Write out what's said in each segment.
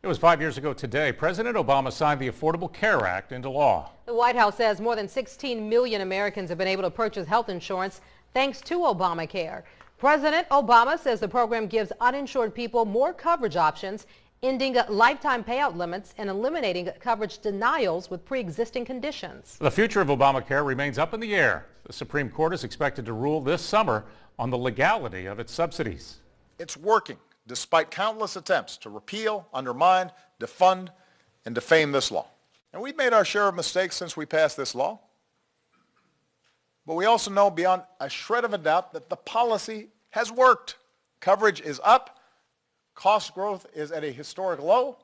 It was 5 years ago today. President Obama signed the Affordable Care Act into law. The White House says more than 16 million Americans have been able to purchase health insurance thanks to Obamacare. President Obama says the program gives uninsured people more coverage options, ending lifetime payout limits and eliminating coverage denials with pre-existing conditions. The future of Obamacare remains up in the air. The Supreme Court is expected to rule this summer on the legality of its subsidies. It's working despite countless attempts to repeal, undermine, defund, and defame this law. And we've made our share of mistakes since we passed this law. But we also know beyond a shred of a doubt that the policy has worked. Coverage is up. Cost growth is at a historic low.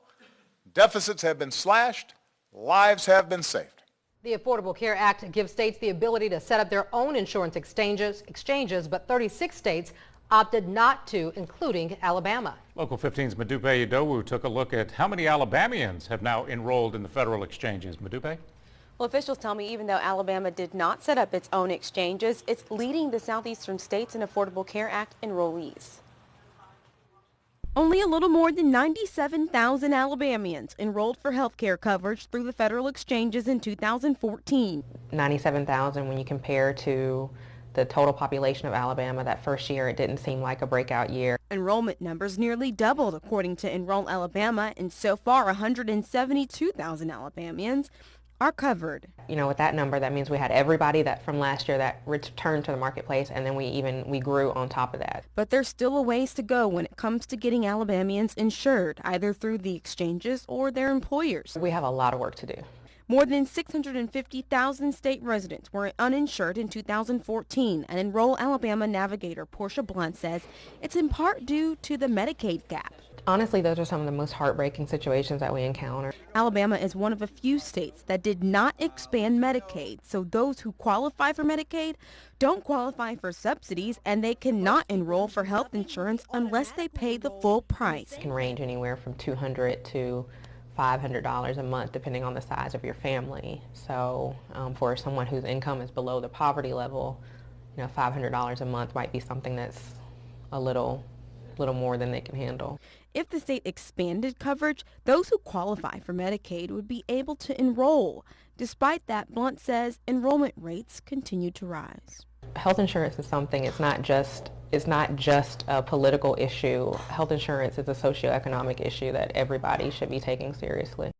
Deficits have been slashed. Lives have been saved. The Affordable Care Act gives states the ability to set up their own insurance exchanges, but 36 states opted not to, including Alabama. Local 15's Madupe Idowu took a look at how many Alabamians have now enrolled in the federal exchanges. Madupe? Well, officials tell me even though Alabama did not set up its own exchanges, it's leading the southeastern states in Affordable Care Act enrollees. Only a little more than 97,000 Alabamians enrolled for health care coverage through the federal exchanges in 2014. 97,000 when you compare to the total population of Alabama. That first year, it didn't seem like a breakout year. Enrollment numbers nearly doubled according to Enroll Alabama, and so far 172,000 Alabamians are covered. You know, with that number, that means we had everybody that from last year that returned to the marketplace, and then we grew on top of that. But there's still a ways to go when it comes to getting Alabamians insured, either through the exchanges or their employers. We have a lot of work to do. More than 650,000 state residents were uninsured in 2014, and Enroll Alabama Navigator Porsche Blount says it's in part due to the Medicaid gap. Honestly, those are some of the most heartbreaking situations that we encounter. Alabama is one of a few states that did not expand Medicaid, so those who qualify for Medicaid don't qualify for subsidies, and they cannot enroll for health insurance unless they pay the full price. It can range anywhere from $200 to $500 a month, depending on the size of your family. So for someone whose income is below the poverty level, you know, $500 a month might be something that's a little more than they can handle. If the state expanded coverage, those who qualify for Medicaid would be able to enroll. Despite that, Blount says enrollment rates continue to rise. Health insurance is something, it's not just a political issue. Health insurance is a socioeconomic issue that everybody should be taking seriously.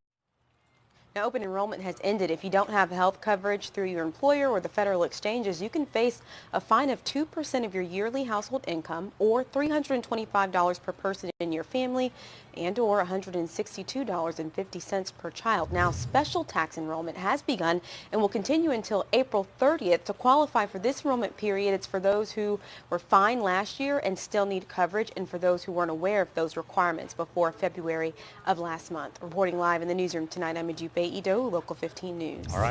Now, open enrollment has ended. If you don't have health coverage through your employer or the federal exchanges, you can face a fine of 2% of your yearly household income, or $325 per person in your family, and or $162.50 per child. Now, special tax enrollment has begun and will continue until April 30th. To qualify for this enrollment period, it's for those who were fined last year and still need coverage, and for those who weren't aware of those requirements before February of last month. Reporting live in the newsroom tonight, I'm Madupe Idowu, Local 15 News. All right.